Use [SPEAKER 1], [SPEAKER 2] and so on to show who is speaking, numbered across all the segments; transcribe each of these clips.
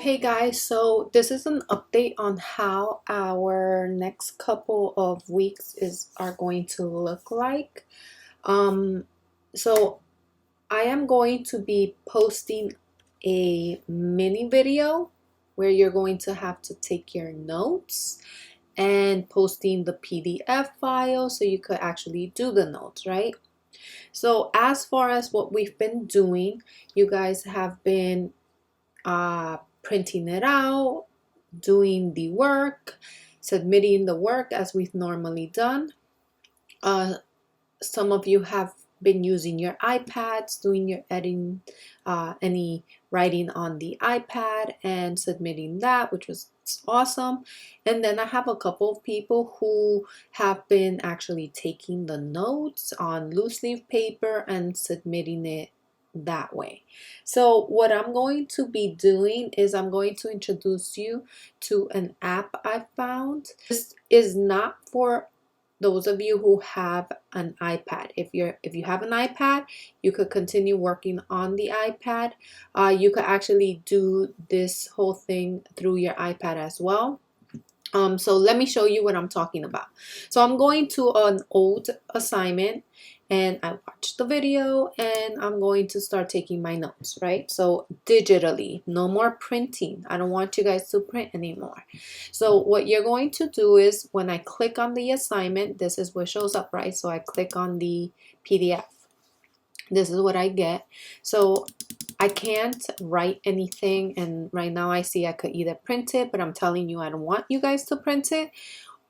[SPEAKER 1] Hey guys, so this is an update on how our next couple of weeks are going to look like. Um, so I am going to be posting a mini video where you're going to have to take your notes and posting the PDF file so you could actually do the notes, right? So as far as what we've been doing, you guys have been printing it out, doing the work, submitting the work as we've normally done. Some of you have been using your iPads, doing your editing, any writing on the iPad and submitting that, which was awesome. And then I have a couple of people who have been actually taking the notes on loose leaf paper and submitting it that way. So what I'm going to be doing is I'm going to introduce you to an app I found. This is not for those of you who have an iPad. If you have an iPad, you could continue working on the iPad. You could actually do this whole thing through your iPad as well. So let me show you what I'm talking about. So I'm going to an old assignment and I watched the video and I'm going to start taking my notes, right? So digitally, no more printing. I don't want you guys to print anymore. So what you're going to do is when I click on the assignment, this is what shows up, right? So I click on the PDF. This is what I get. So I can't write anything, and right now I see I could either print it, but I'm telling you I don't want you guys to print it,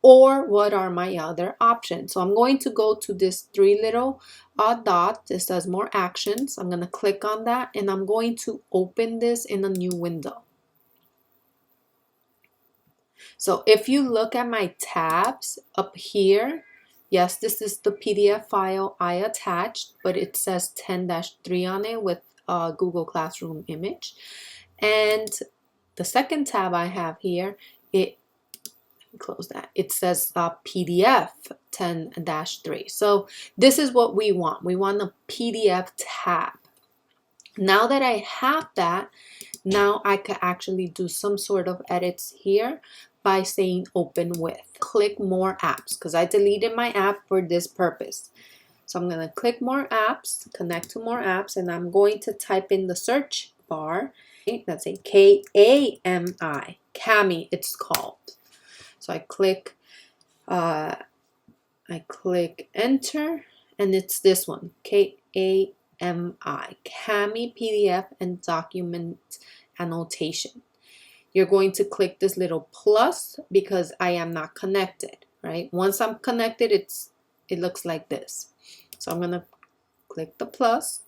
[SPEAKER 1] or what are my other options. So I'm going to go to this three little dot. This says more actions. I'm going to click on that and I'm going to open this in a new window. So if you look at my tabs up here, yes, this is the PDF file I attached, but it says 10-3 on it with a Google Classroom image. And the second tab I have here, close that. It says PDF 10-3. So this is what we want. We want a PDF tab. Now that I have that, now I could actually do some sort of edits here by saying open with. Click more apps because I deleted my app for this purpose. So I'm going to click more apps, connect to more apps, and I'm going to type in the search bar. That's a K-A-M-I, Kami it's called. So I click enter and it's this one, K-A-M-I, Kami PDF and document annotation. You're going to click this little plus because I am not connected, right? Once I'm connected, it looks like this. So I'm going to click the plus,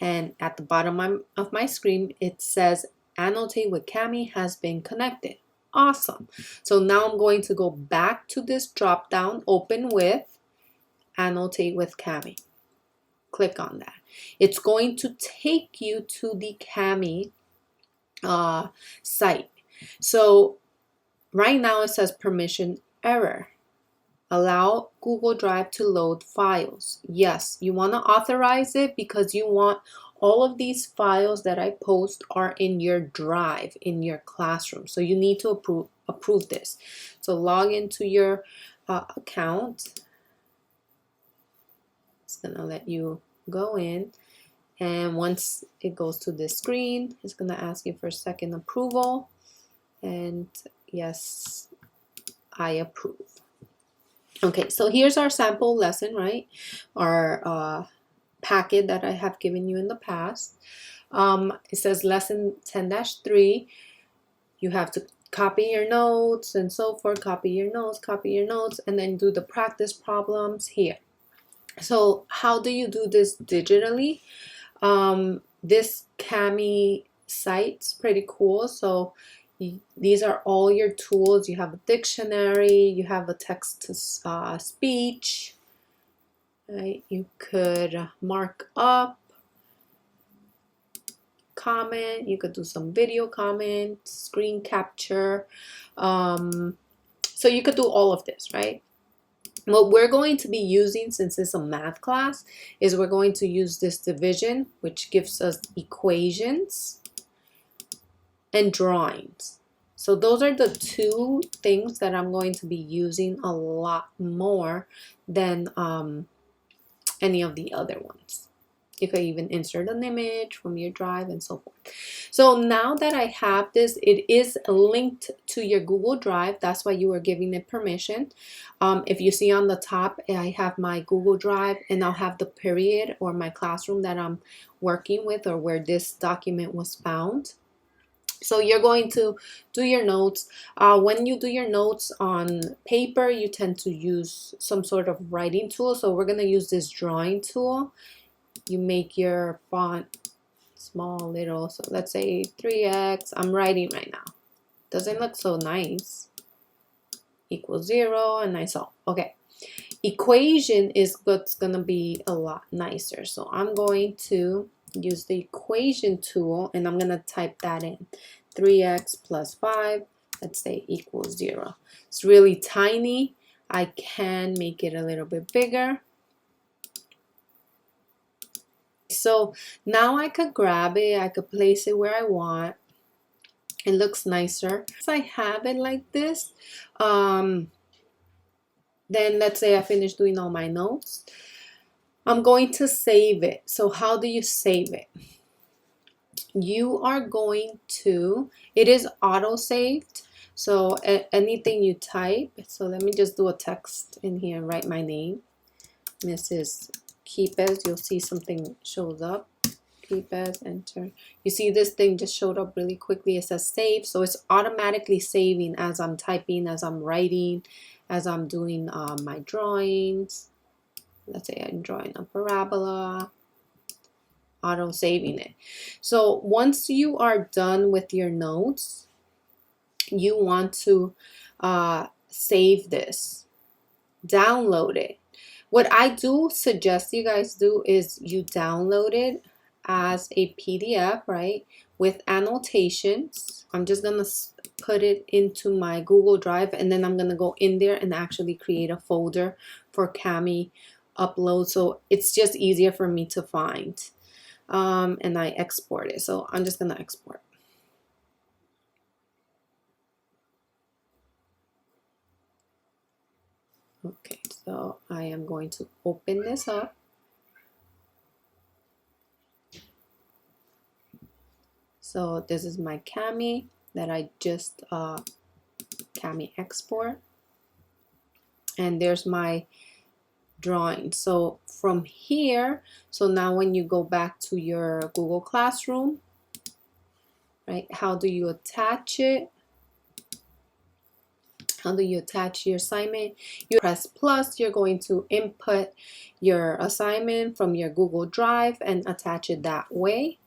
[SPEAKER 1] and at the bottom of my screen, it says Annotate with Kami has been connected. Awesome. So now I'm going to go back to this drop down, open with, Annotate with Kami. Click on that. It's going to take you to the Kami site. So right now it says permission error. Allow Google Drive to load files. Yes, you want to authorize it because you want all of these files that I post are in your drive, in your classroom. So you need to approve this. So log into your account. It's going to let you go in. And once it goes to this screen, it's going to ask you for second approval. And yes, I approve. Okay, so here's our sample lesson, right? Our packet that I have given you in the past. It says lesson 10-3. You have to copy your notes and so forth, copy your notes, and then do the practice problems here. So how do you do this digitally? This Kami site's pretty cool. So these are all your tools. You have a dictionary, you have a text to speech, right? You could mark up, comment, you could do some video comment, screen capture. So you could do all of this, right? What we're going to be using, since it's a math class, is we're going to use this division, which gives us equations. and drawings. So those are the two things that I'm going to be using a lot more than any of the other ones. You could even insert an image from your drive and so forth. So now that I have this, it is linked to your Google Drive. That's why you are giving it permission. If you see on the top, I have my Google Drive, and I'll have the period or my classroom that I'm working with, or where this document was found. So you're going to do your notes. When you do your notes on paper, you tend to use some sort of writing tool. So we're going to use this drawing tool. You make your font small, little. So let's say 3x. I'm writing right now. Doesn't look so nice. Equals 0, and I saw. Okay. Equation is what's going to be a lot nicer. So I'm going to use the equation tool, and I'm going to type that in. 3x plus 5, let's say, equals 0. It's really tiny. I can make it a little bit bigger. So now I could grab it, I could place it where I want. It looks nicer. If I have it like this, then let's say I finished doing all my notes. I'm going to save it. So how do you save it? You are going to, it is auto saved. So anything you type, so let me just do a text in here and write my name. Mrs. Quipez, you'll see something shows up. Quipez, enter. You see this thing just showed up really quickly. It says save. So it's automatically saving as I'm typing, as I'm writing, as I'm doing my drawings. Let's say I'm drawing a parabola. Auto saving it. So once you are done with your notes, you want to save this, download it. What I do suggest you guys do is you download it as a PDF, right, with annotations. I'm just gonna put it into my Google Drive, and then I'm gonna go in there and actually create a folder for Kami upload, so it's just easier for me to find. And I export it, so I'm just gonna export. Okay, so I am going to open this up. So this is my Kami that I just Kami export, and there's my drawing. So from here, so now when you go back to your Google Classroom, right, how do you attach it? How do you attach your assignment? You press plus, you're going to input your assignment from your Google Drive and attach it that way.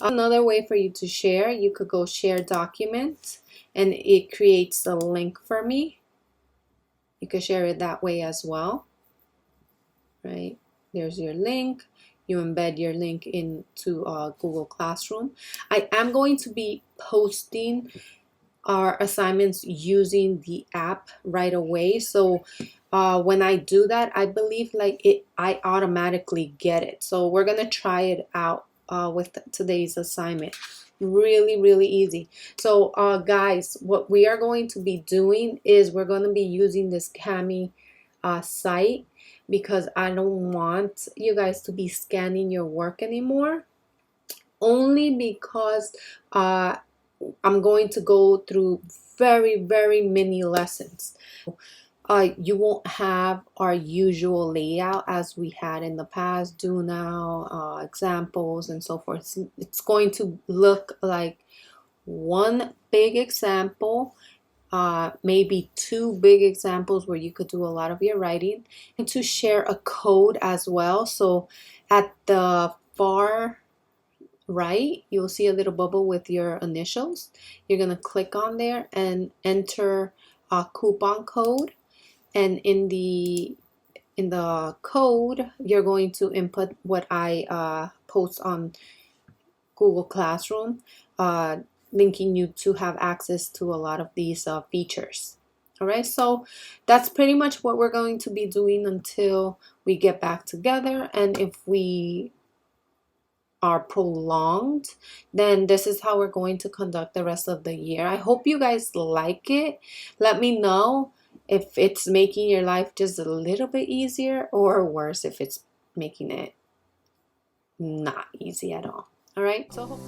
[SPEAKER 1] Another way for you to share, you could go share document, and it creates a link for me. You could share it that way as well, right? There's your link. You embed your link into Google Classroom. I am going to be posting our assignments using the app right away. So when I do that, I believe I automatically get it. So we're gonna try it out with today's assignment. Really easy. So guys, what we are going to be doing is we're going to be using this Kami site, because I don't want you guys to be scanning your work anymore, only because I'm going to go through very many lessons. You won't have our usual layout as we had in the past, do now, examples and so forth. It's going to look like one big example, maybe two big examples where you could do a lot of your writing, and to share a code as well. So at the far right, you'll see a little bubble with your initials. You're going to click on there and enter a coupon code, and in the code you're going to input what I post on Google Classroom, linking you to have access to a lot of these features. All right, so that's pretty much what we're going to be doing until we get back together. And if we are prolonged, then this is how we're going to conduct the rest of the year. I hope you guys like it. Let me know if it's making your life just a little bit easier, or worse, if it's making it not easy at all. All right, so